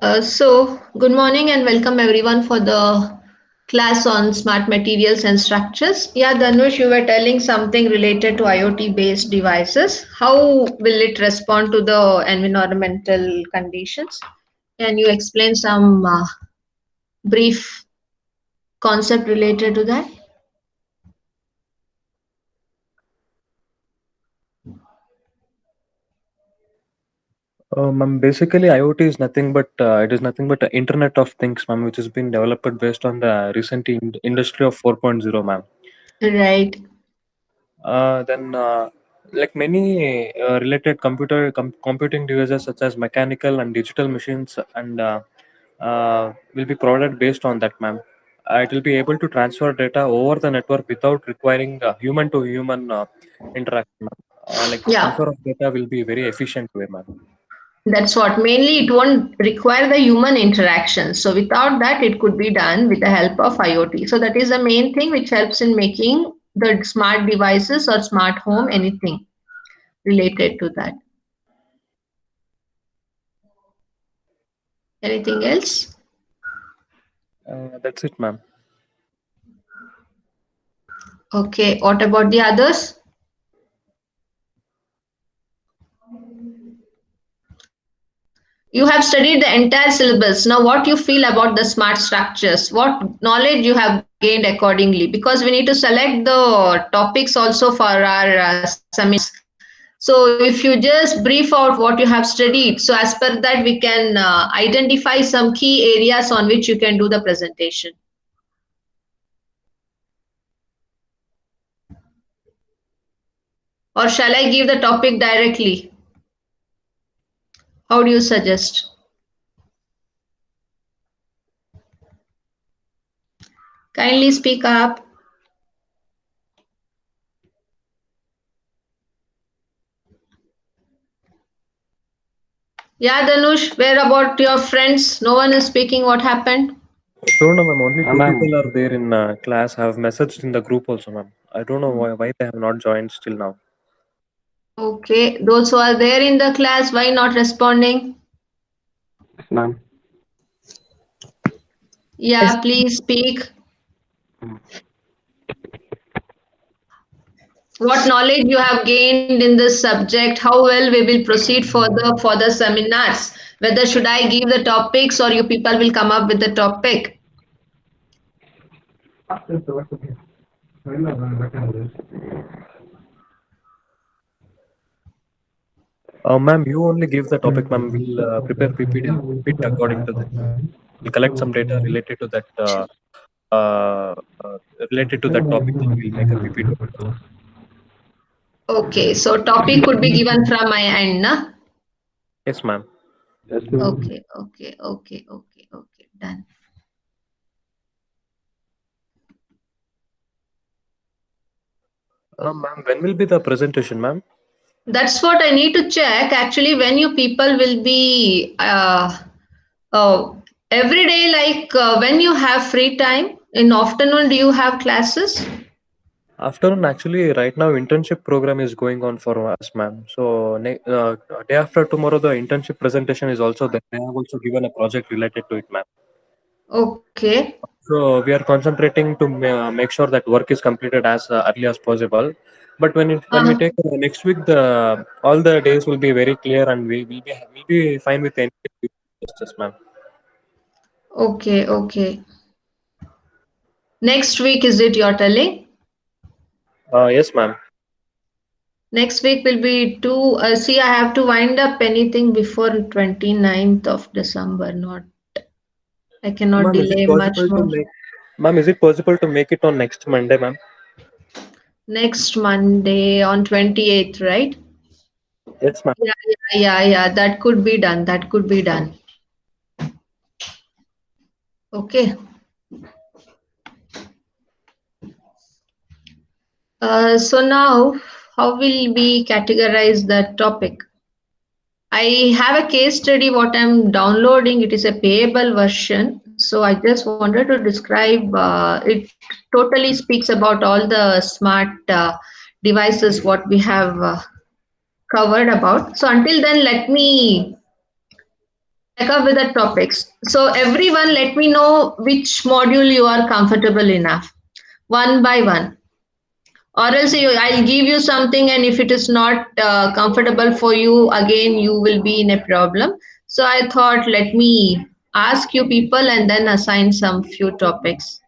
Good morning and welcome everyone for the class on smart materials and structures. Yeah, Dhanush, you were telling something related to IoT based devices. How will it respond to the environmental conditions? Can you explain some brief concept related to that? Basically, IoT is nothing but it is nothing but the Internet of Things, ma'am, which has been developed based on the recent industry of 4.0, ma'am. Right. Then, like many related computing devices such as mechanical and digital machines, and will be provided based on that, ma'am. It will be able to transfer data over the network without requiring human-to-human interaction, ma'am. Like the Yeah. transfer of data will be very efficient way, ma'am. That's what mainly it won't require the human interaction. So without that, it could be done with the help of IoT. So that is the main thing which helps in making the smart devices or smart home anything related to that. Anything else? That's it, ma'am. Okay. What about the others? You have studied the entire syllabus. Now, what you feel about the smart structures? What knowledge you have gained accordingly? Because we need to select the topics also for our seminars. So, if you just brief out what you have studied, so as per that, we can identify some key areas on which you can do the presentation. Or shall I give the topic directly? How do you suggest? Kindly speak up. Yeah, Danush, where about your friends? No one is speaking. What happened? I don't know, ma'am. Only two Ma'am, people are there in class. I have messaged in the group also, ma'am. I don't know why they have not joined still now. Okay, those who are there in the class, why not responding? ma'am. Yeah, please speak. What knowledge you have gained in this subject? How well we will proceed further for the seminars? Whether should I give the topics or you people will come up with the topic? Ma'am, you only give the topic, ma'am. We'll prepare PPT and repeat according to that, ma'am. We'll collect some data uh, uh, related to that topic, and we'll make a PPT. Okay, so topic could be given from my end, na? Yes, ma'am. Yes, ma'am. Okay, done. Ma'am, when will be the presentation, ma'am? That's what I need to check. Actually, when you people will be uh, every day, like when you have free time in afternoon, do you have classes? Afternoon, actually, right now internship program is going on for us, ma'am. So day after tomorrow, the internship presentation is also there. They have also given a project related to it, ma'am. Okay. So we are concentrating to make sure that work is completed as early as possible. But when we Uh, take next week, the all the days will be very clear, and we will be fine with any justice, ma'am. okay. Next week is it you're telling? Yes, ma'am. Next week will be two. See, I have to wind up anything before 29th of December. Not, I cannot Ma'am, is it delay much possible to more. make? Ma'am, is it possible to make it on next Monday, ma'am? Next Monday on 28th, right? Yes, ma'am. Yeah. That could be done. That could be done. Okay. So now, how will we categorize the topic? I have a case study what I'm downloading. It is a payable version. So I just wanted to describe it totally speaks about all the smart devices what we have covered about. So until then, let me Check up with the topics. So everyone, let me know which module you are comfortable enough, one by one. Or else I'll give you something, and if it is not comfortable for you, again you will be in a problem. So I thought, let me ask you people and then assign some few topics.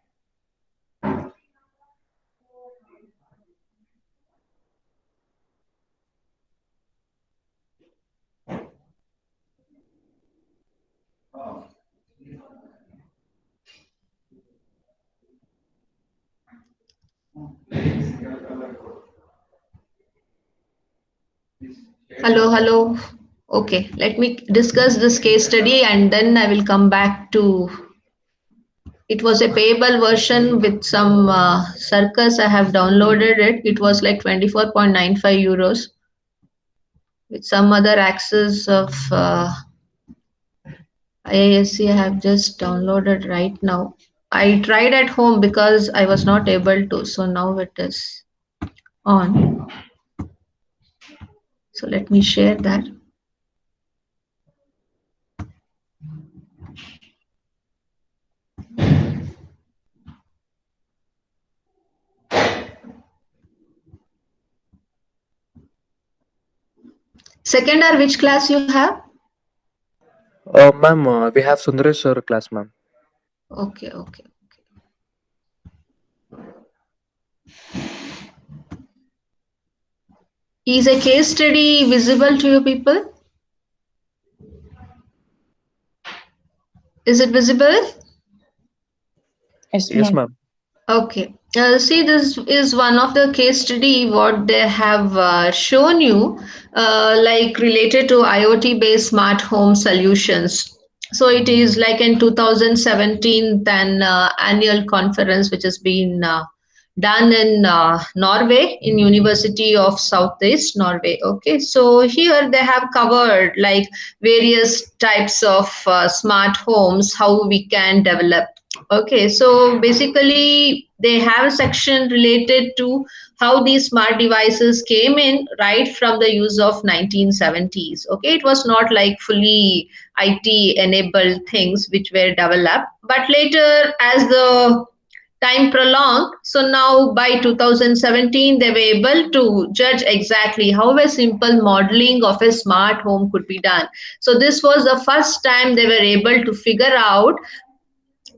Hello, hello. Okay, let me discuss this case study and then I will come back to. It was a payable version with some circus. I have downloaded it. It was like 24.95 euros with some other access of IISc. I have just downloaded right now. I tried at home because I was not able to. So now it is on. So let me share that. Second or which class you have? Ma'am, we have Sundaresh sir class, ma'am. Okay, okay. Is a case study visible to you people? Is it visible? Yes, Yes, ma'am. ma'am. Okay. See, this is one of the case study what they have shown you, like related to IoT based smart home solutions. So it is like in 2017 an annual conference which has been done in Norway, in University of Southeast Norway. Okay, so here they have covered like various types of smart homes, how we can develop. Okay, so basically they have a section related to how these smart devices came in right from the use of 1970s. Okay, it was not like fully IT enabled things which were developed, but later as the time prolonged, so now by 2017 they were able to judge exactly how a simple modeling of a smart home could be done. So this was the first time they were able to figure out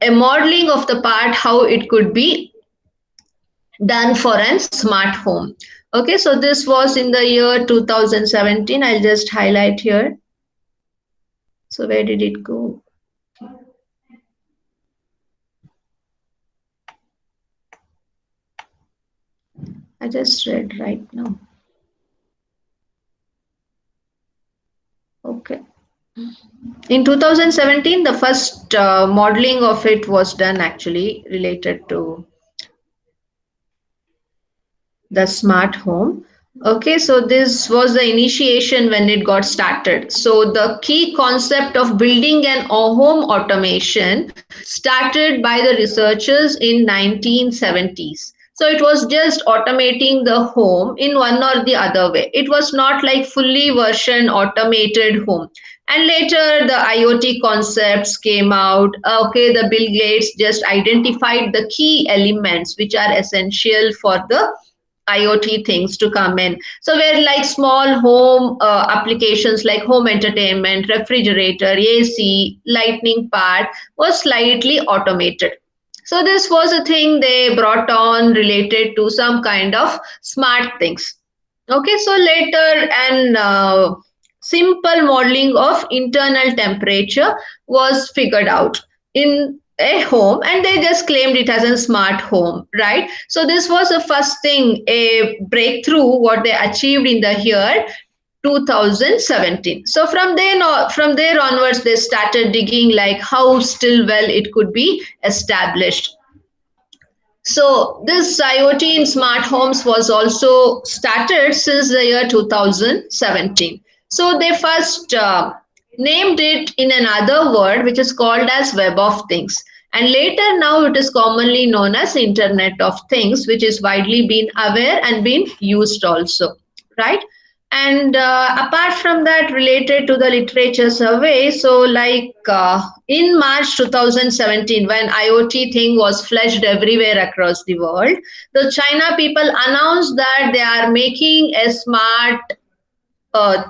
a modeling of the part how it could be done for a smart home. Okay, so this was in the year 2017. I'll just highlight here. So where did it go? I just read right now. Okay. In 2017, the first modeling of it was done actually related to the smart home. Okay, so this was the initiation when it got started. So the key concept of building an home automation started by the researchers in 1970s. So it was just automating the home in one or the other way. It was not like fully version automated home. And later the IoT concepts came out. Okay, the Bill Gates just identified the key elements which are essential for the IoT things to come in. So where like small home applications like home entertainment, refrigerator, AC, lightning part was slightly automated. So this was a thing they brought on related to some kind of smart things. Okay, so later an simple modeling of internal temperature was figured out in a home, and they just claimed it as a smart home, right? So this was the first thing, a breakthrough what they achieved in the year 2017. So from there onwards they started digging like how still well it could be established. So this IoT in smart homes was also started since the year 2017. So they first named it in another word which is called as Web of Things. And later now it is commonly known as Internet of Things, which is widely been aware and been used also, right? And apart from that, related to the literature survey, so like in March 2017, when IoT thing was fledged everywhere across the world, the China people announced that they are making a smart uh,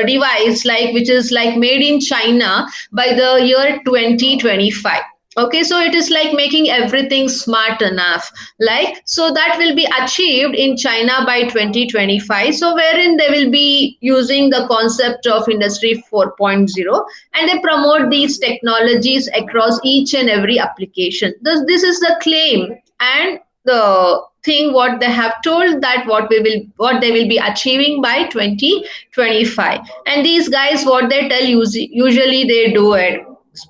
device like which is like made in China by the year 2025. Okay, so it is like making everything smart enough, like so that will be achieved in China by 2025, so wherein they will be using the concept of industry 4.0, and they promote these technologies across each and every application. This is the claim and the thing what they have told, that what they will be achieving by 2025. And these guys what they tell, usually they do it,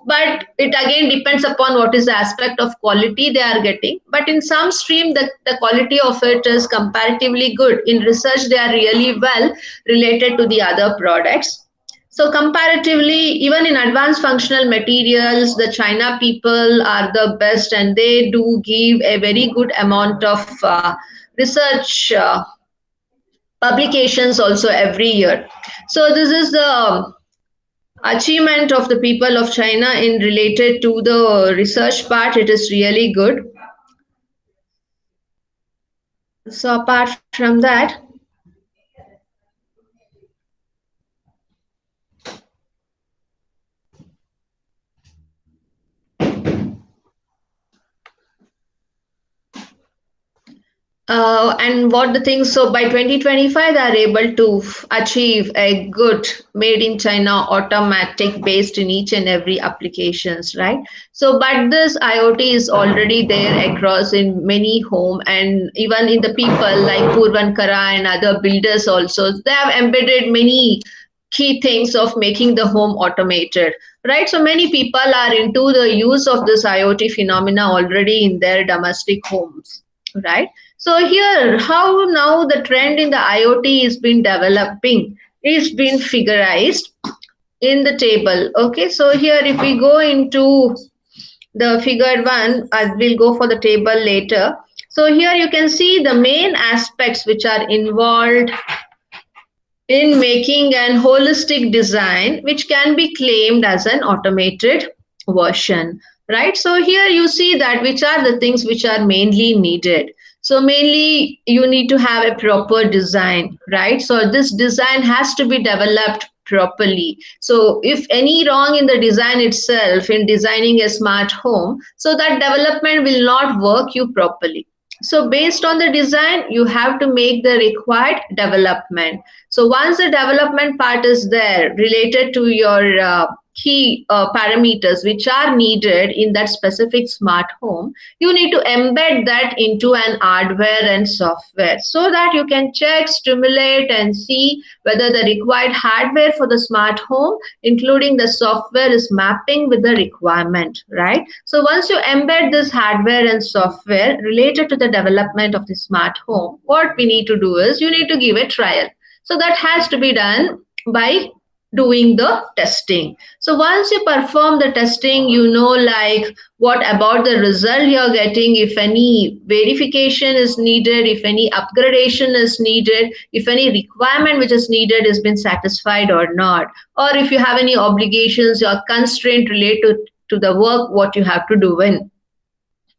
but it again depends upon what is the aspect of quality they are getting. But in some stream, the quality of it is comparatively good. In research, they are really well related to the other products. So comparatively, even in advanced functional materials, the China people are the best, and they do give a very good amount of research publications also every year. So this is the achievement of the people of China in related to the research part. It is really good. So apart from that, and what the things, so by 2025 they are able to achieve a good made in China automatic based in each and every applications, right? So but this IoT is already there across in many home, and even in the people like Purvankara and other builders also, they have embedded many key things of making the home automated, right? So many people are into the use of this IoT phenomena already in their domestic homes, right? So here, how now the trend in the IoT is been developing, is been figurized in the table. Okay, so here if we go into the figure one, I will go for the table later. So here you can see the main aspects which are involved in making an holistic design which can be claimed as an automated version, right? So here you see that which are the things which are mainly needed. So mainly you need to have a proper design, right? So this design has to be developed properly. So if any wrong in the design itself in designing a smart home, so that development will not work you properly. So based on the design, you have to make the required development. So once the development part is there related to your key parameters which are needed in that specific smart home, you need to embed that into an hardware and software so that you can check, stimulate, and see whether the required hardware for the smart home, including the software, is mapping with the requirement, right? So once you embed this hardware and software related to the development of the smart home, what we need to do is you need to give a trial. So that has to be done by doing the testing. So once you perform the testing, you know like what about the result you're getting, if any verification is needed, if any upgradation is needed, if any requirement which is needed has been satisfied or not, or if you have any obligations or constraint related to the work what you have to do in.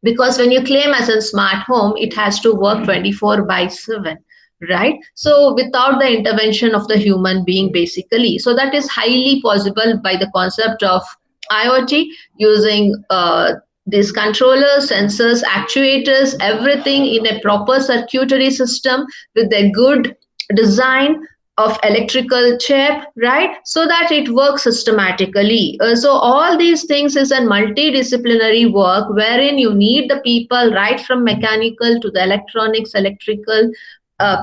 Because when you claim as a smart home, it has to work 24 by 7, right? So without the intervention of the human being basically, so that is highly possible by the concept of IoT using these controllers, sensors, actuators, everything in a proper circuitry system with a good design of electrical chip, right? So that it works systematically. So all these things is a multidisciplinary work wherein you need the people right from mechanical to the electronics, electrical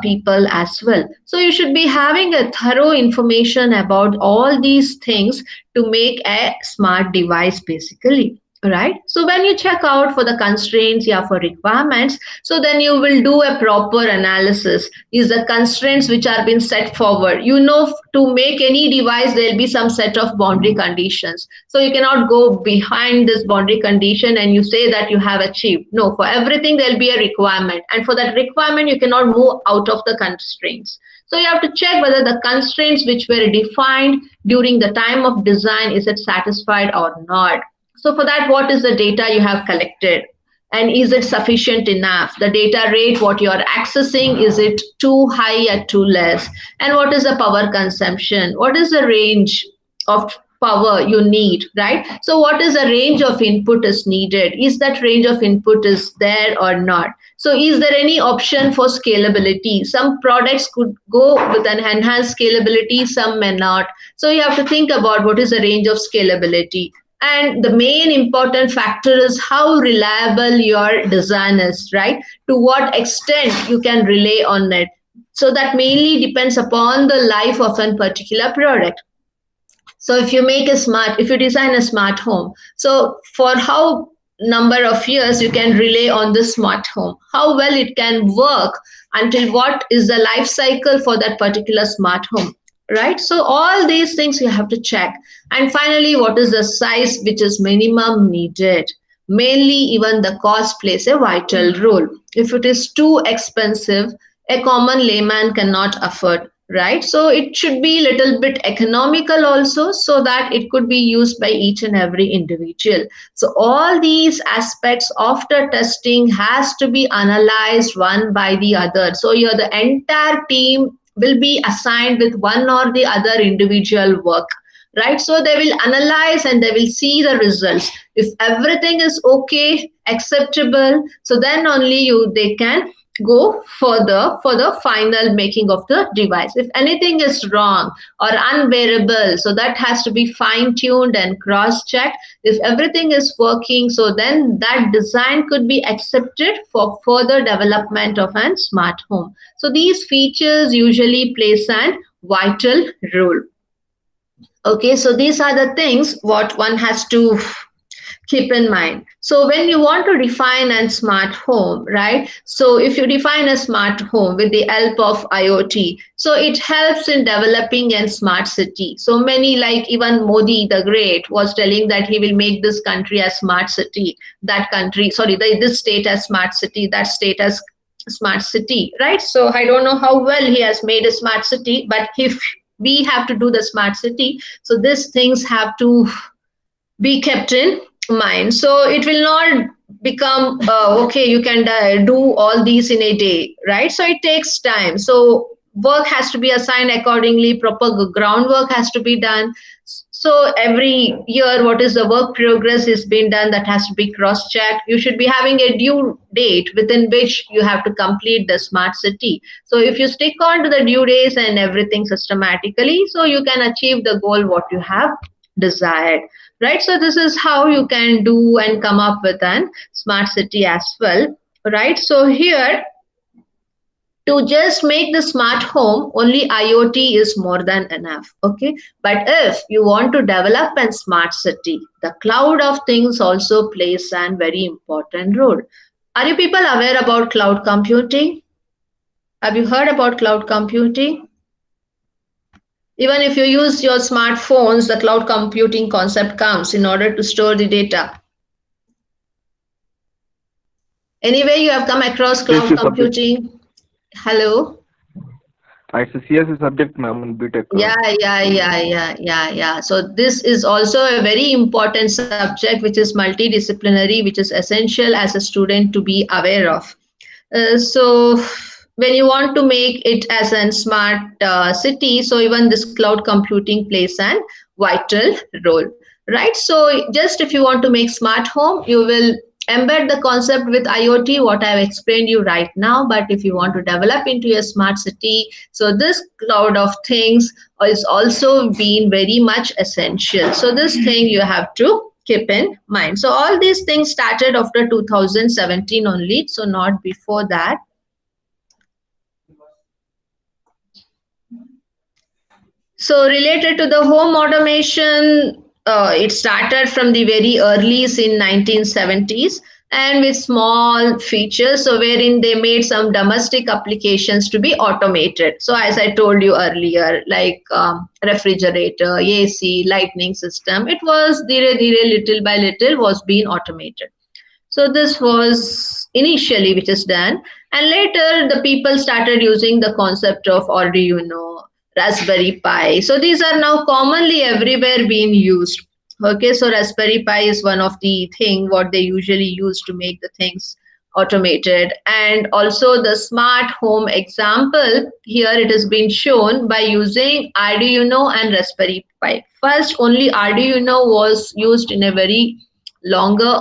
people as well. So you should be having a thorough information about all these things to make a smart device basically, right? So when you check out for the constraints, yeah, for requirements, so then you will do a proper analysis. Is the constraints which are being set forward, you know, to make any device there'll be some set of boundary conditions, so you cannot go behind this boundary condition and you say that you have achieved. No, for everything there'll be a requirement, and for that requirement you cannot move out of the constraints. So you have to check whether the constraints which were defined during the time of design, is it satisfied or not. So for that, what is the data you have collected? And is it sufficient enough? The data rate, what you are accessing, is it too high or too less? And what is the power consumption? What is the range of power you need, right? So what is the range of input is needed? Is that range of input is there or not? So is there any option for scalability? Some products could go with an enhanced scalability, some may not. So you have to think about what is the range of scalability. And the main important factor is how reliable your design is, right? To what extent you can rely on it. So that mainly depends upon the life of a particular product. So if you design a smart home, so for how number of years you can rely on the smart home, how well it can work, until what is the life cycle for that particular smart home, right? So all these things you have to check. And finally, what is the size which is minimum needed? Mainly, even the cost plays a vital role. If it is too expensive, a common layman cannot afford, right? So it should be little bit economical also, so that it could be used by each and every individual. So all these aspects after testing has to be analyzed one by the other. So here the entire team will be assigned with one or the other individual work, right? So they will analyze and they will see the results. If everything is okay, acceptable, so then only they can go further for the final making of the device. If anything is wrong or unbearable, so that has to be fine tuned and cross checked. If everything is working, so then that design could be accepted for further development of a smart home. So these features usually plays a vital role. Okay, so these are the things what one has to keep in mind. So when you want to define a smart home, right? So if you define a smart home with the help of IoT, so it helps in developing a smart city. So many, like even Modi the Great was telling that he will make this country a smart city, that country, sorry, this state as smart city, that state as smart city, right? So I don't know how well he has made a smart city, but if we have to do the smart city, so these things have to be kept in mind. So it will not become okay, you can do all these in a day, right? So it takes time. So work has to be assigned accordingly, proper groundwork has to be done. So every year, what is the work progress is being done, that has to be cross checked. You should be having a due date within which you have to complete the smart city. So if you stick on to the due days and everything systematically, so you can achieve the goal what you have desired, right? So this is how you can do and come up with an smart city as well, right? So here, to just make the smart home, only IoT is more than enough, okay? But if you want to develop a smart city, the cloud of things also plays a very important role. Are you people aware about cloud computing? Have you heard about cloud computing? Even if you use your smartphones, the cloud computing concept comes in order to store the data. Anyway, you have come across cloud computing. Hello? It's a CSS subject, ma'am, in BTech. Yeah. So this is also a very important subject, which is multidisciplinary, which is essential as a student to be aware of. So when you want to make it as a smart city, so even this cloud computing plays a vital role, right? So just if you want to make smart home, you will embed the concept with IoT, what I've explained you right now. But if you want to develop into a smart city, so this cloud of things is also being very much essential. So this thing you have to keep in mind. So all these things started after 2017 only, so not before that. So related to the home automation, it started from the very earlies in 1970s, and with small features, so wherein they made some domestic applications to be automated. So as I told you earlier, like refrigerator, AC, lightning system, it was little by little was being automated. So this was initially which is done. And later, the people started using the concept of Arduino, Raspberry Pi. So these are now commonly everywhere being used. Okay, so Raspberry Pi is one of the thing what they usually use to make the things automated. And also the smart home example here, it has been shown by using Arduino and Raspberry Pi. First, only Arduino was used in a very longer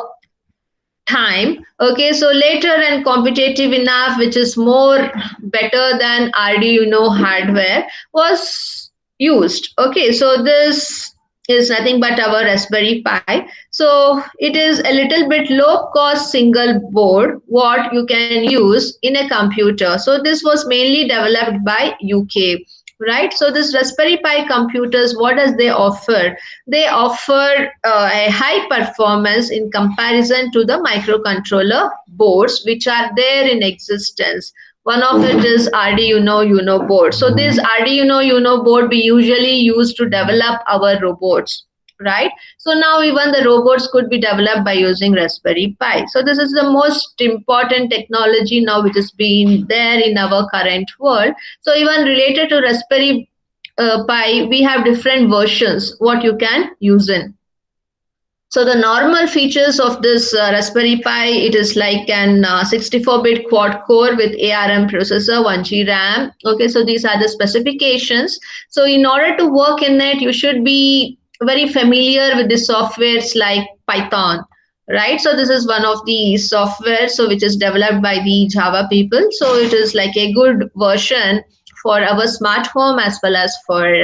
time. Okay, so later and competitive enough, which is more better than Arduino hardware, was used. Okay, so this is nothing but our Raspberry Pi. So it is a little bit low cost single board what you can use in a computer. So this was mainly developed by UK. Right, so this Raspberry Pi computers, what does they offer? They offer a high performance in comparison to the microcontroller boards which are there in existence. One of it is Arduino Uno board. So this Arduino Uno board we usually use to develop our robots, right? So now even the robots could be developed by using Raspberry Pi. So this is the most important technology now which has been there in our current world. So even related to Raspberry Pi, we have different versions what you can use in. So the normal features of this Raspberry Pi, it is like an 64-bit quad core with ARM processor, 1G RAM. Okay, so these are the specifications. So in order to work in it, you should be very familiar with the softwares like Python, right? So this is one of the software so which is developed by the Java people. So it is like a good version for our smart home as well as for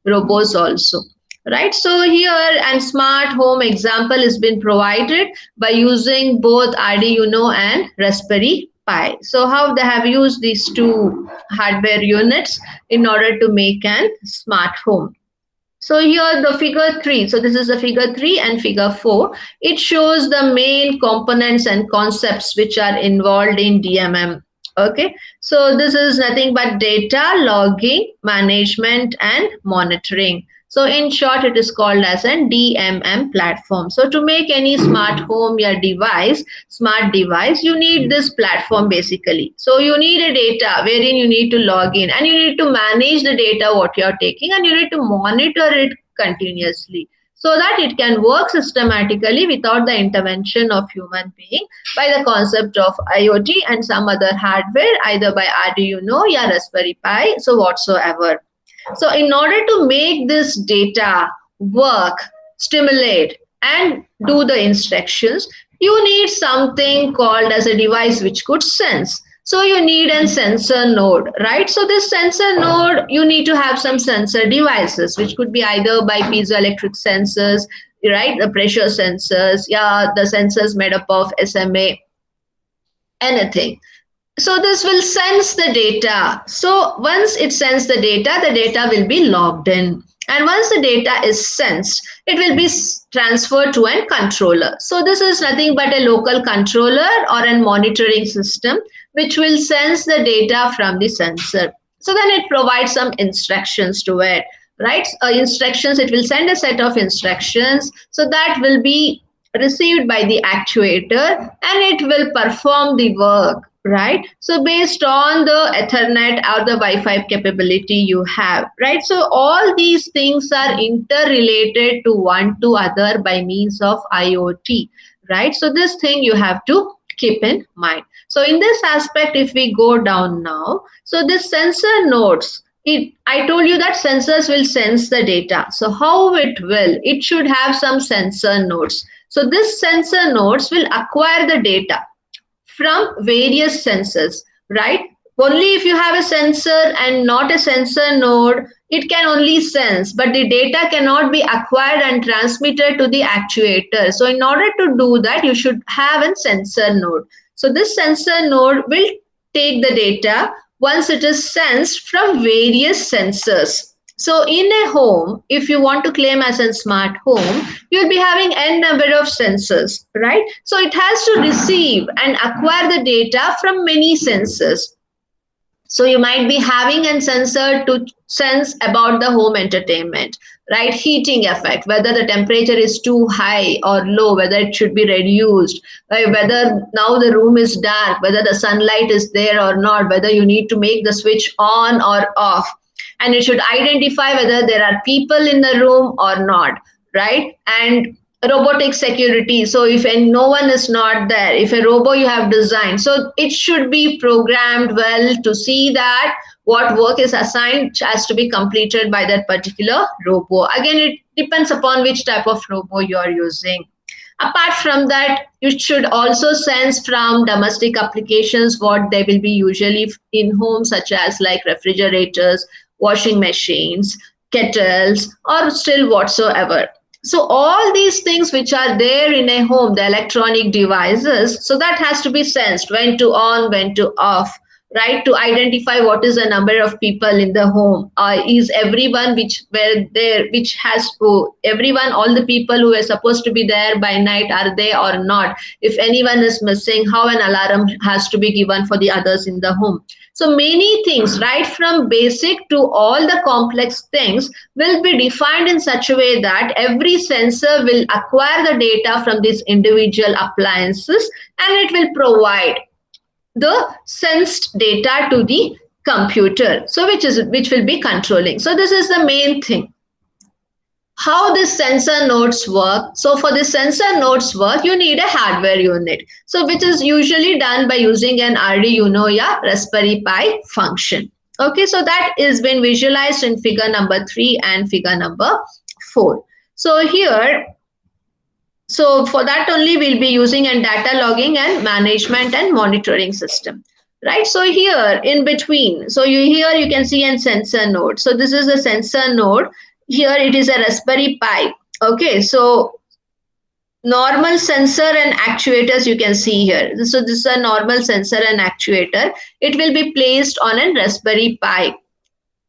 robots also. Right, so here and smart home example has been provided by using both Arduino and Raspberry Pi. So how they have used these two hardware units in order to make an smart home. So here the figure 3, so this is the figure 3 and figure 4. It shows the main components and concepts which are involved in DMM. Okay, so this is nothing but data logging, management and monitoring. So in short, it is called as an DMM platform. So to make any smart home your device, smart device, you need this platform basically. So you need a data wherein you need to log in and you need to manage the data what you are taking and you need to monitor it continuously so that it can work systematically without the intervention of human being by the concept of IoT and some other hardware either by Arduino or Raspberry Pi, so whatsoever. So in order to make this data work, stimulate and do the instructions, you need something called as a device which could sense. So you need a sensor node, right? So this sensor node, you need to have some sensor devices, which could be either by piezoelectric sensors, right? The pressure sensors, yeah, the sensors made up of SMA, anything. So this will sense the data. So once it sends the data will be logged in. And once the data is sensed, it will be transferred to a controller. So this is nothing but a local controller or a monitoring system which will sense the data from the sensor. So then it provides some instructions to it, right? Instructions, it will send a set of instructions. So that will be received by the actuator and it will perform the work, right? So based on the Ethernet or the Wi-Fi capability you have, right? So all these things are interrelated to one to other by means of IoT, right? So this thing you have to keep in mind. So in this aspect, if we go down now, so this sensor nodes, I told you that sensors will sense the data. So how it will? It should have some sensor nodes. So this sensor nodes will acquire the data from various sensors, right? Only if you have a sensor and not a sensor node, it can only sense, but the data cannot be acquired and transmitted to the actuator. So in order to do that, you should have a sensor node. So this sensor node will take the data once it is sensed from various sensors. So in a home, if you want to claim as a smart home, you'll be having n number of sensors, right? So it has to receive and acquire the data from many sensors. So you might be having a sensor to sense about the home entertainment, right? Heating effect, whether the temperature is too high or low, whether it should be reduced, right? Whether now the room is dark, whether the sunlight is there or not, whether you need to make the switch on or off. And it should identify whether there are people in the room or not, right? And robotic security, so if no one is not there, if a robot you have designed, so it should be programmed well to see that what work is assigned has to be completed by that particular robot. Again, it depends upon which type of robot you are using. Apart from that, you should also sense from domestic applications what they will be usually in home, such as like refrigerators, washing machines, kettles, or still whatsoever. So all these things which are there in a home, the electronic devices, so that has to be sensed when to on, when to off, right? To identify what is the number of people in the home. Is everyone which were there, which has to, everyone, all the people who were supposed to be there by night, are they or not? If anyone is missing, how an alarm has to be given for the others in the home. So many things, right from basic to all the complex things, will be defined in such a way that every sensor will acquire the data from these individual appliances, and it will provide the sensed data to the computer, so which will be controlling. So this is the main thing. How this sensor nodes work. So for the sensor nodes work, you need a hardware unit, so which is usually done by using an Arduino or Raspberry Pi function. Okay, so that is been visualized in figure number 3 and figure number 4. So here, so for that only we'll be using a data logging and management and monitoring system, right? So here in between, so you can see a sensor node. So this is a sensor node. Here it is a Raspberry Pi. Okay, so normal sensor and actuators you can see here. So this is a normal sensor and actuator. It will be placed on a Raspberry Pi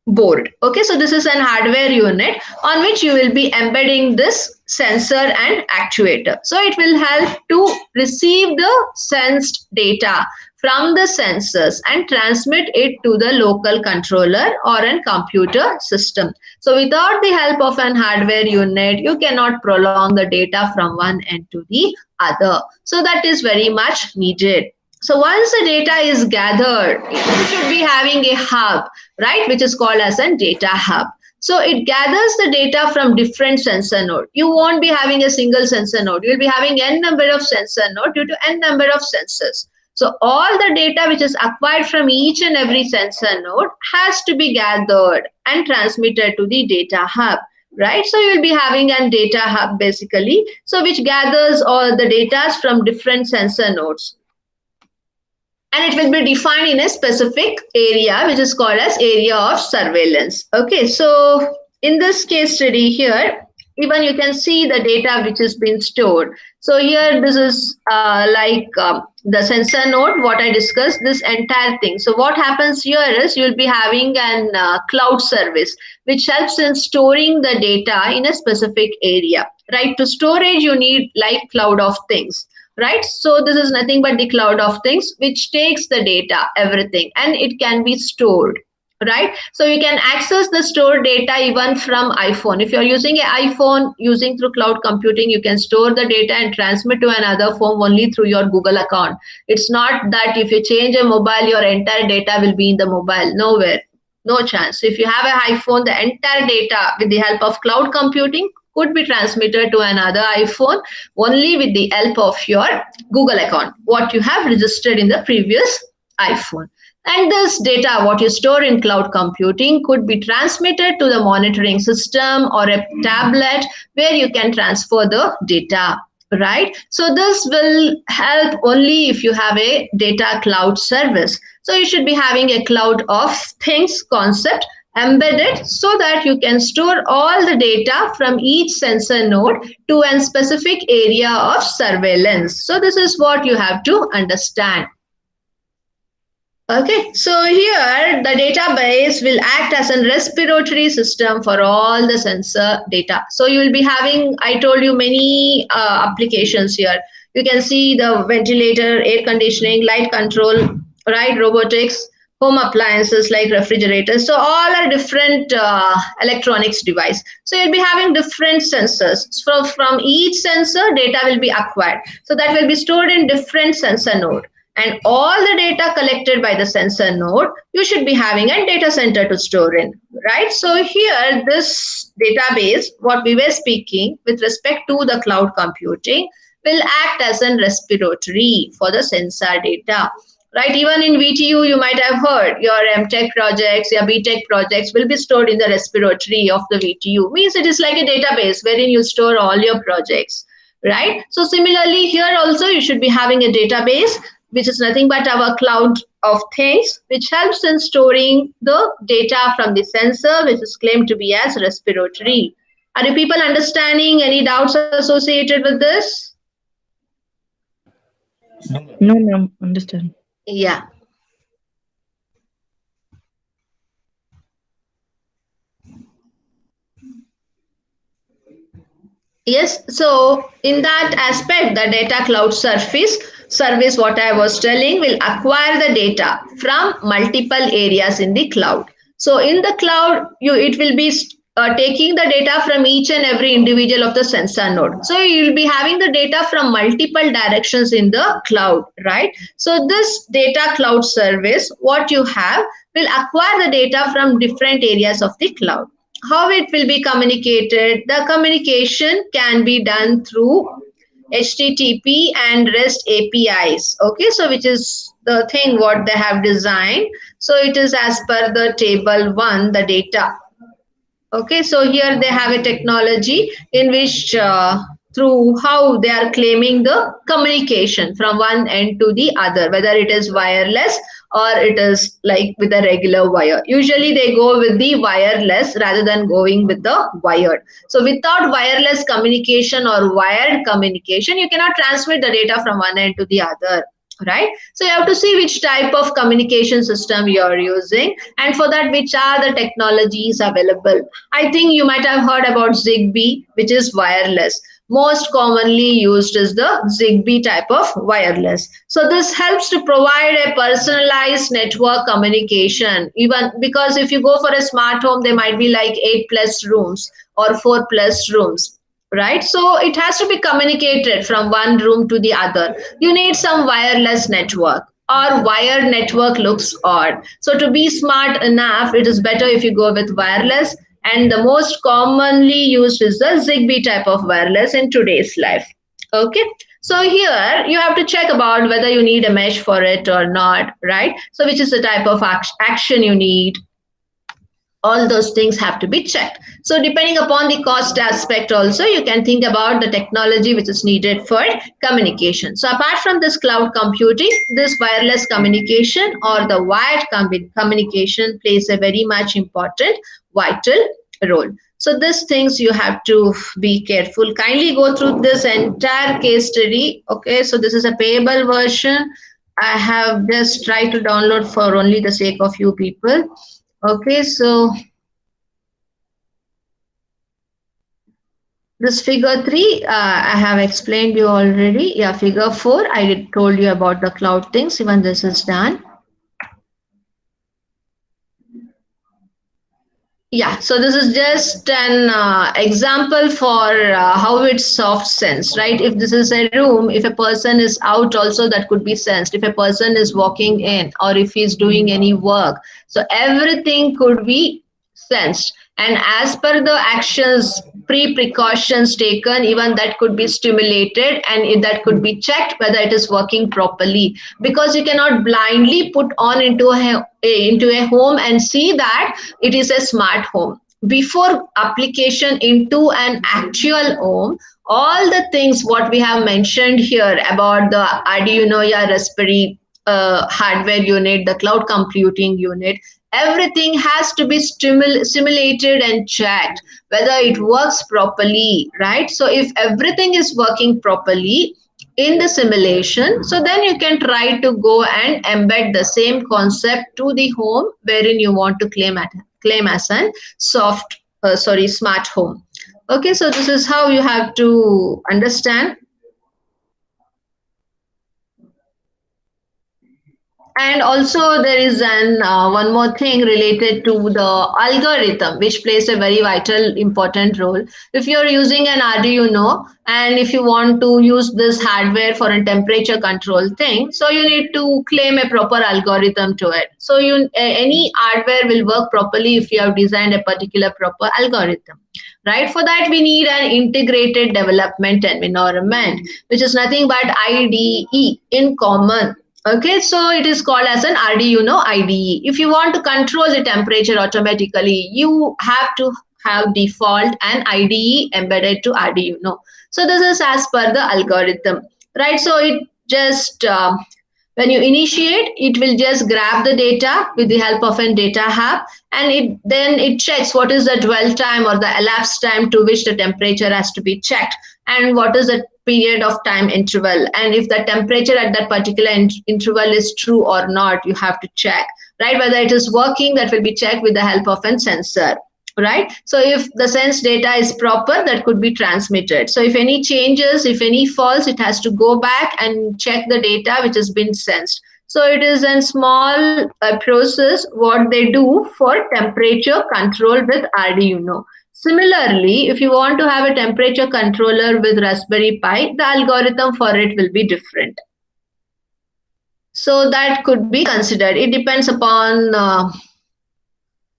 board. Okay, so this is an hardware unit on which you will be embedding this sensor and actuator. So it will help to receive the sensed data from the sensors and transmit it to the local controller or a computer system. So without the help of an hardware unit, you cannot prolong the data from one end to the other. So that is very much needed. So once the data is gathered, you should be having a hub, right, which is called as a data hub. So it gathers the data from different sensor nodes. You won't be having a single sensor node. You'll be having n number of sensor nodes due to n number of sensors. So all the data which is acquired from each and every sensor node has to be gathered and transmitted to the data hub, right? So you'll be having a data hub basically, so which gathers all the data from different sensor nodes. And it will be defined in a specific area which is called as area of surveillance. Okay, so in this case study here, even you can see the data which has been stored. So here this is the sensor node, what I discussed, this entire thing. So what happens here is you'll be having an cloud service which helps in storing the data in a specific area, right? To storage you need like cloud of things, right? So this is nothing but the cloud of things which takes the data, everything, and it can be stored, right? So you can access the stored data even from iPhone. If you're using an iPhone using through cloud computing, you can store the data and transmit to another phone only through your Google account. It's not that if you change a mobile, your entire data will be in the mobile. Nowhere, no chance. So if you have an iPhone, the entire data with the help of cloud computing could be transmitted to another iPhone only with the help of your Google account, what you have registered in the previous iPhone. And this data, what you store in cloud computing, could be transmitted to the monitoring system or a tablet where you can transfer the data, right? So this will help only if you have a data cloud service. So you should be having a cloud of things concept embedded so that you can store all the data from each sensor node to a specific area of surveillance. So this is what you have to understand. Okay, so here the database will act as a respiratory system for all the sensor data. So you will be having, I told you, many applications here. You can see the ventilator, air conditioning, light control, right, robotics, home appliances like refrigerators. So all are different electronics device. So you'll be having different sensors. So from each sensor, data will be acquired. So that will be stored in different sensor node. And all the data collected by the sensor node, you should be having a data center to store in, right? So here, this database, what we were speaking with respect to the cloud computing, will act as a respiratory for the sensor data. Right, even in VTU, you might have heard your MTech projects, your BTech projects will be stored in the respiratory of the VTU. Means it is like a database wherein you store all your projects, right? So similarly, here also you should be having a database, which is nothing but our cloud of things, which helps in storing the data from the sensor, which is claimed to be as respiratory. Are you people understanding? Any doubts associated with this? No, ma'am. Understand. Yeah. Yes, so in that aspect, the data cloud service, what I was telling, will acquire the data from multiple areas in the cloud. So in the cloud, it will be taking the data from each and every individual of the sensor node. So you'll be having the data from multiple directions in the cloud, right? So this data cloud service, what you have, will acquire the data from different areas of the cloud. How it will be communicated? The communication can be done through HTTP and REST APIs. Okay, so which is the thing what they have designed. So it is as per the table 1, the data. Okay, so here they have a technology in which through how they are claiming the communication from one end to the other, whether it is wireless or it is like with a regular wire. Usually they go with the wireless rather than going with the wired. So without wireless communication or wired communication, you cannot transmit the data from one end to the other, right? So you have to see which type of communication system you are using, and for that which are the technologies available. I think you might have heard about Zigbee, which is wireless. Most commonly used is the Zigbee type of wireless. So this helps to provide a personalized network communication, even because if you go for a smart home, there might be like 8 plus rooms or 4 plus rooms, right? So it has to be communicated from one room to the other. You need some wireless network, or wired network looks odd. So to be smart enough, it is better if you go with wireless, and the most commonly used is the Zigbee type of wireless in today's life. Okay, so here you have to check about whether you need a mesh for it or not, right? So which is the type of action you need, all those things have to be checked. So depending upon the cost aspect also, you can think about the technology which is needed for communication. So apart from this cloud computing, this wireless communication or the wired communication plays a very much important vital role. So these things you have to be careful. Kindly go through this entire case study. Okay, so this is a payable version. I have just tried to download for only the sake of you people. Okay, so this figure 3, I have explained you already. Yeah, figure 4, I told you about the cloud things. Even this is done. Yeah, so this is just an example for how it's soft sense, right? If this is a room, if a person is out also, that could be sensed. If a person is walking in or if he's doing any work, so everything could be sensed. And as per the actions, precautions taken, even that could be stimulated, and that could be checked whether it is working properly. Because you cannot blindly put on into a home and see that it is a smart home. Before application into an actual home, all the things what we have mentioned here about the Arduino, yeah, Raspberry hardware unit, the cloud computing unit, everything has to be simulated and checked whether it works properly, right? So if everything is working properly in the simulation, so then you can try to go and embed the same concept to the home wherein you want to claim as an smart home. Okay, so this is how you have to understand. And also there is one more thing related to the algorithm, which plays a very vital, important role. If you're using an Arduino and if you want to use this hardware for a temperature control thing, so you need to claim a proper algorithm to it. So any hardware will work properly if you have designed a particular proper algorithm. Right, for that we need an integrated development environment, which is nothing but IDE, in common. Okay, so it is called as an Arduino IDE. If you want to control the temperature automatically, you have to have default and IDE embedded to Arduino. So this is as per the algorithm, right? So it just when you initiate, it will just grab the data with the help of a data hub, and it checks what is the dwell time or the elapsed time to which the temperature has to be checked, and what is the period of time interval, and if the temperature at that particular interval is true or not, you have to check, right? Whether it is working, that will be checked with the help of a sensor, right? So if the sense data is proper, that could be transmitted. So if any changes, if any false, it has to go back and check the data which has been sensed. So it is a small process what they do for temperature control with Arduino. Similarly, if you want to have a temperature controller with Raspberry Pi, the algorithm for it will be different. So that could be considered. It depends upon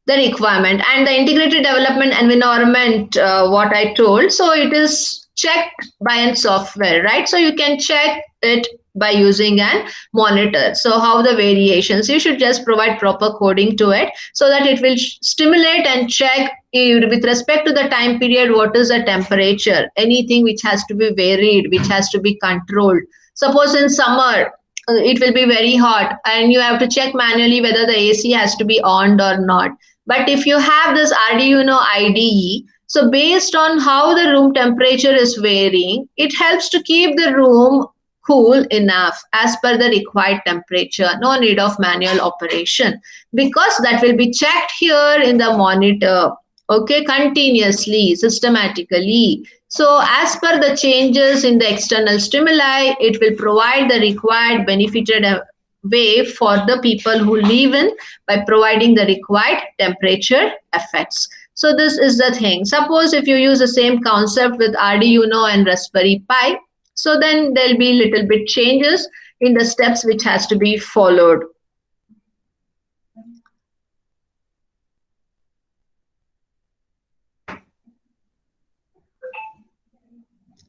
the requirement. And the integrated development environment, what I told, so it is checked by a software, right? So you can check it by using an monitor. So how the variations, you should just provide proper coding to it so that it will stimulate and check with respect to the time period, what is the temperature, anything which has to be varied, which has to be controlled. Suppose in summer, it will be very hot and you have to check manually whether the AC has to be on or not. But if you have this Arduino IDE, so based on how the room temperature is varying, it helps to keep the room cool enough as per the required temperature. No need of manual operation because that will be checked here in the monitor, okay, continuously, systematically. So as per the changes in the external stimuli, it will provide the required benefited way for the people who live in by providing the required temperature effects. So this is the thing. Suppose if you use the same concept with Arduino and Raspberry Pi, so then there'll be little bit changes in the steps which has to be followed.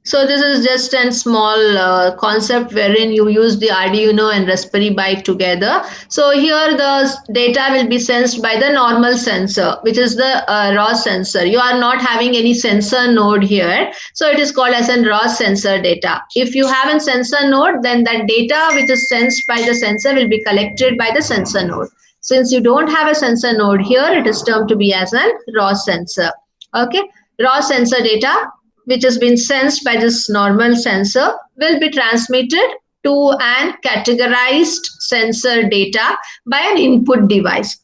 So this is just a small concept wherein you use the Arduino and Raspberry Pi together. So here the data will be sensed by the normal sensor, which is the raw sensor. You are not having any sensor node here. So it is called as a raw sensor data. If you have a sensor node, then that data which is sensed by the sensor will be collected by the sensor node. Since you don't have a sensor node here, it is termed to be as a raw sensor. Okay, raw sensor data which has been sensed by this normal sensor will be transmitted to an categorized sensor data by an input device.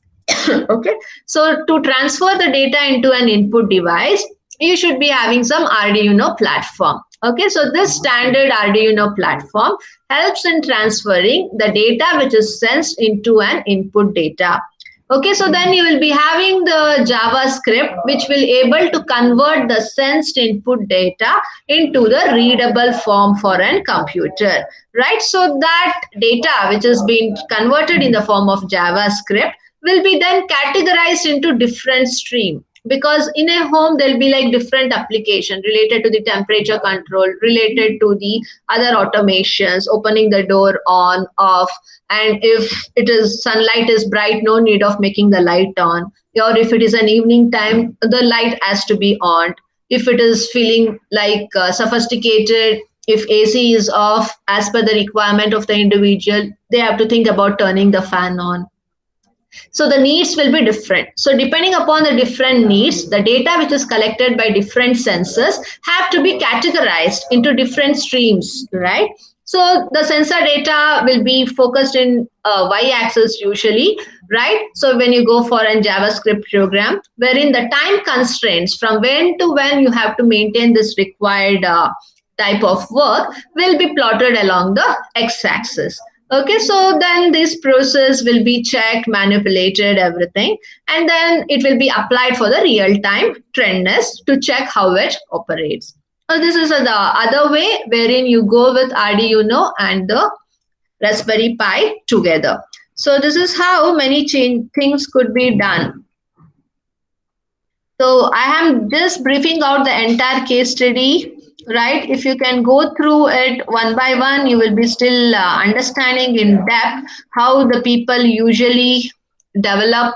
Okay, so to transfer the data into an input device, you should be having some Arduino platform. Okay, so this standard Arduino platform helps in transferring the data which is sensed into an input data. Okay, so then you will be having the JavaScript which will able to convert the sensed input data into the readable form for a computer, right? So that data which is being converted in the form of JavaScript will be then categorized into different streams. Because in a home there'll be like different application related to the temperature control, related to the other automations, opening the door on, off, and if it is sunlight is bright, no need of making the light on, or if it is an evening time, the light has to be on. If it is feeling like sophisticated, if AC is off as per the requirement of the individual, they have to think about turning the fan on. So the needs will be different. So depending upon the different needs, the data which is collected by different sensors have to be categorized into different streams, right? So the sensor data will be focused in y-axis usually, right? So when you go for a JavaScript program, wherein the time constraints from when to when you have to maintain this required type of work will be plotted along the x-axis. Okay, so then this process will be checked, manipulated, everything, and then it will be applied for the real-time trendness to check how it operates. So this is the other way wherein you go with Arduino and the Raspberry Pi together. So this is how many things could be done. So I am just briefing out the entire case study, right? If you can go through it one by one, you will be still understanding in depth how the people usually develop,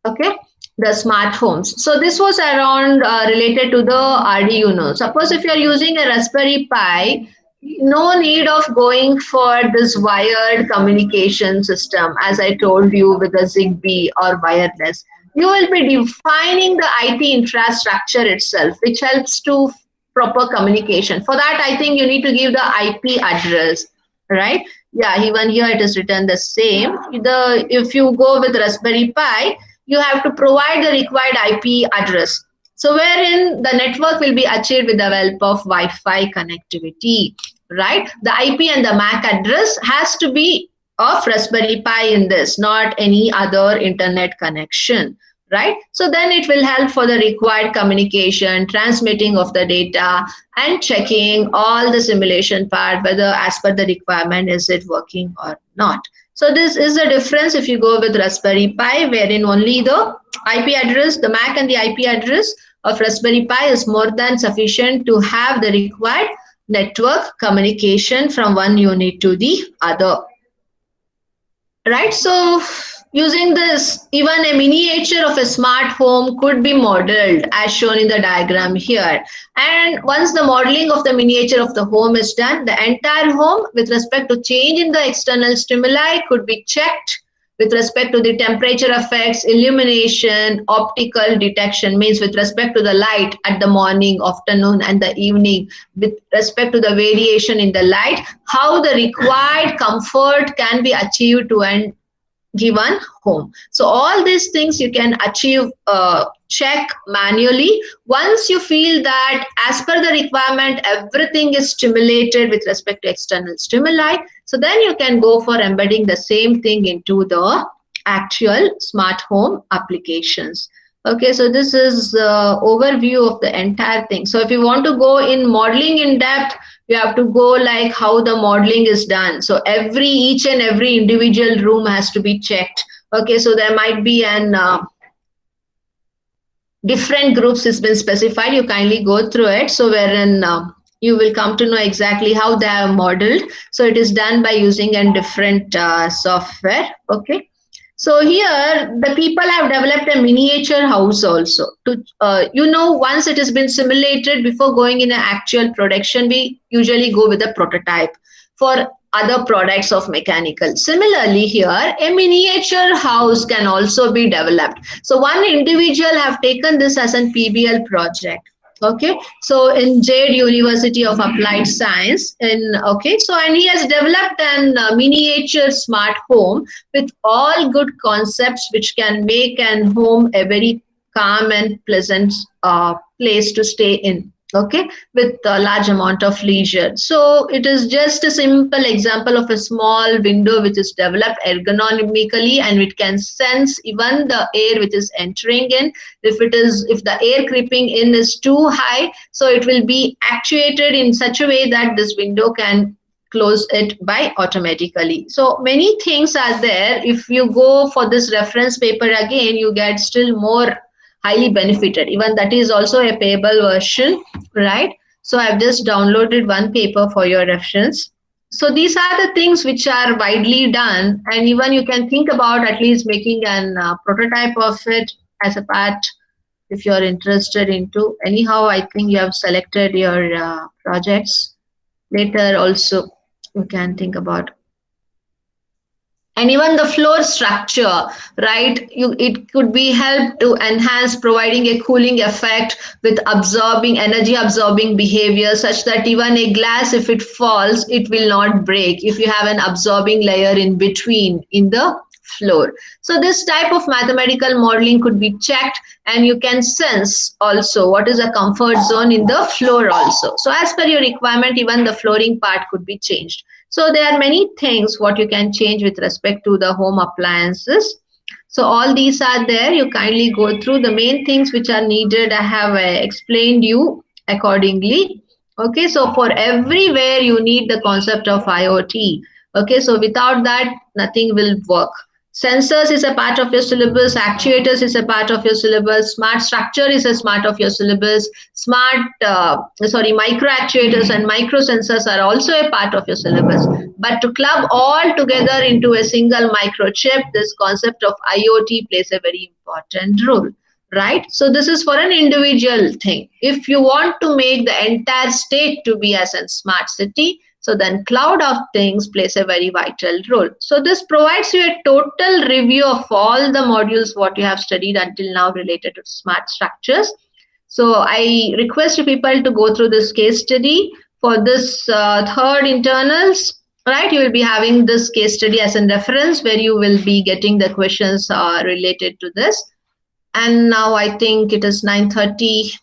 okay, the smart homes. So this was around related to the Arduino. Suppose if you are using a Raspberry Pi, no need of going for this wired communication system, as I told you, with a Zigbee or wireless. You will be defining the IT infrastructure itself, which helps to proper communication. For that, I think you need to give the IP address, right? Yeah, even here it is written the same. If you go with Raspberry Pi, you have to provide the required IP address. So wherein the network will be achieved with the help of Wi-Fi connectivity, right? The IP and the MAC address has to be of Raspberry Pi in this, not any other internet connection, right? So then it will help for the required communication, transmitting of the data, and checking all the simulation part, whether as per the requirement is it working or not. So this is the difference if you go with Raspberry Pi, wherein only the IP address, the MAC and the IP address of Raspberry Pi is more than sufficient to have the required network communication from one unit to the other. Right, so using this, even a miniature of a smart home could be modeled as shown in the diagram here. And once the modeling of the miniature of the home is done, the entire home with respect to change in the external stimuli could be checked with respect to the temperature effects, illumination, optical detection, means with respect to the light at the morning, afternoon, and the evening, with respect to the variation in the light, how the required comfort can be achieved to an given home. So all these things you can achieve, check manually. Once you feel that as per the requirement everything is stimulated with respect to external stimuli, so then you can go for embedding the same thing into the actual smart home applications. Okay, so this is overview of the entire thing. So if you want to go in modeling in depth, you have to go like how the modeling is done. So each and every individual room has to be checked. Okay, so there might be an different groups has been specified. You kindly go through it. So wherein you will come to know exactly how they are modeled. So it is done by using a different software. Okay. So here the people have developed a miniature house also. To once it has been simulated before going in an actual production, we usually go with a prototype for other products of mechanical. Similarly here, a miniature house can also be developed. So one individual have taken this as an PBL project. Okay, so in Jade University of Applied Science, and he has developed an miniature smart home with all good concepts which can make an home a very calm and pleasant place to stay in. Okay, with a large amount of leisure. So it is just a simple example of a small window which is developed ergonomically, and it can sense even the air which is entering in. If the air creeping in is too high, so it will be actuated in such a way that this window can close it by automatically. So many things are there. If you go for this reference paper again, you get still more highly benefited. Even that is also a payable version, right? So I've just downloaded one paper for your reference. So these are the things which are widely done, and even you can think about at least making an prototype of it as a part if you're interested into. Anyhow, I think you have selected your projects. Later also you can think about. And even the floor structure, right? It could be helped to enhance providing a cooling effect with energy absorbing behavior, such that even a glass, if it falls, it will not break if you have an absorbing layer in between in the floor. So this type of mathematical modeling could be checked, and you can sense also what is a comfort zone in the floor also. So as per your requirement, even the flooring part could be changed. So there are many things what you can change with respect to the home appliances. So all these are there. You kindly go through the main things which are needed. I have explained you accordingly. Okay, so for everywhere you need the concept of IoT. Okay, so without that nothing will work. Sensors is a part of your syllabus, actuators is a part of your syllabus, smart structure is a part of your syllabus, micro actuators and micro sensors are also a part of your syllabus. But to club all together into a single microchip, this concept of IoT plays a very important role, right? So this is for an individual thing. If you want to make the entire state to be as a smart city, so then cloud of things plays a very vital role. So this provides you a total review of all the modules what you have studied until now related to smart structures. So I request you people to go through this case study for this third internals. Right, you will be having this case study as a reference where you will be getting the questions related to this. And now I think it is 9:30.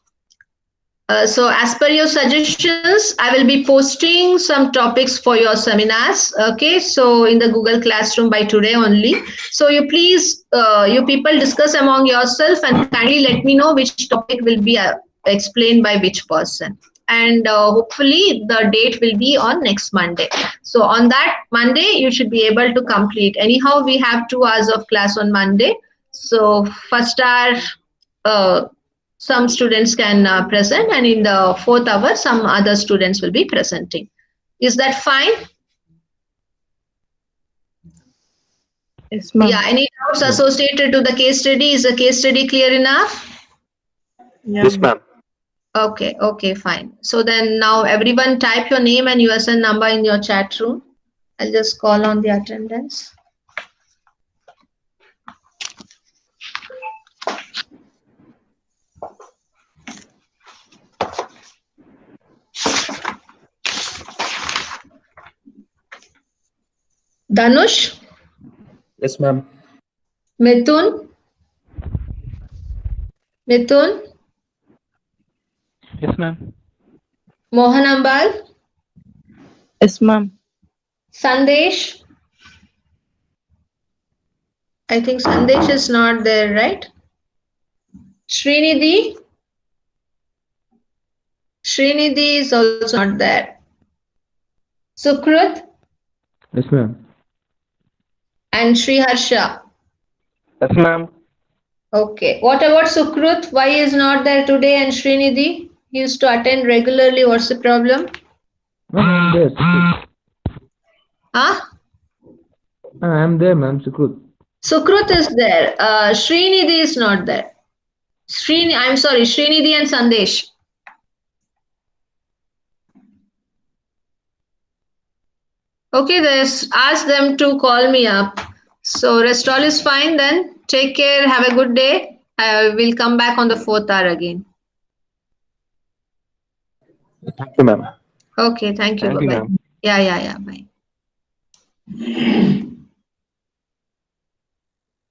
So as per your suggestions, I will be posting some topics for your seminars. Okay, so in the Google Classroom by today only. So you please, you people discuss among yourself and kindly let me know which topic will be explained by which person. And hopefully the date will be on next Monday. So on that Monday, you should be able to complete. Anyhow, we have 2 hours of class on Monday. So first hour, some students can present, and in the fourth hour some other students will be presenting. Is that fine? Yes, ma'am. Yeah, any doubts associated to the case study? Is the case study clear enough? Yeah, Yes, ma'am. Okay, fine. So then now everyone type your name and USN number in your chat room. I'll just call on the attendance. Danush, Yes, ma'am. Mithun, Yes, ma'am. Mohan Ambal, Yes, ma'am. Sandesh. I think Sandesh is not there, right? Srinidhi. Srinidhi is also not there. Sukrut Yes, ma'am. and Sriharsha. Yes, ma'am. Okay. What about Sukrut? Why is not there today? And Srinidhi? He used to attend regularly. What's the problem? I'm there. Sukrut. Huh? I'm there, ma'am. Sukrut. Sukrut is there. Srinidhi is not there. I'm sorry, Srinidhi and Sandesh. Okay, ask them to call me up. So rest all is fine then. Take care. Have a good day. I will come back on the fourth hour again. Thank you, ma'am. Okay, thank you. Thank you, Bye-bye. ma'am. Yeah. Bye.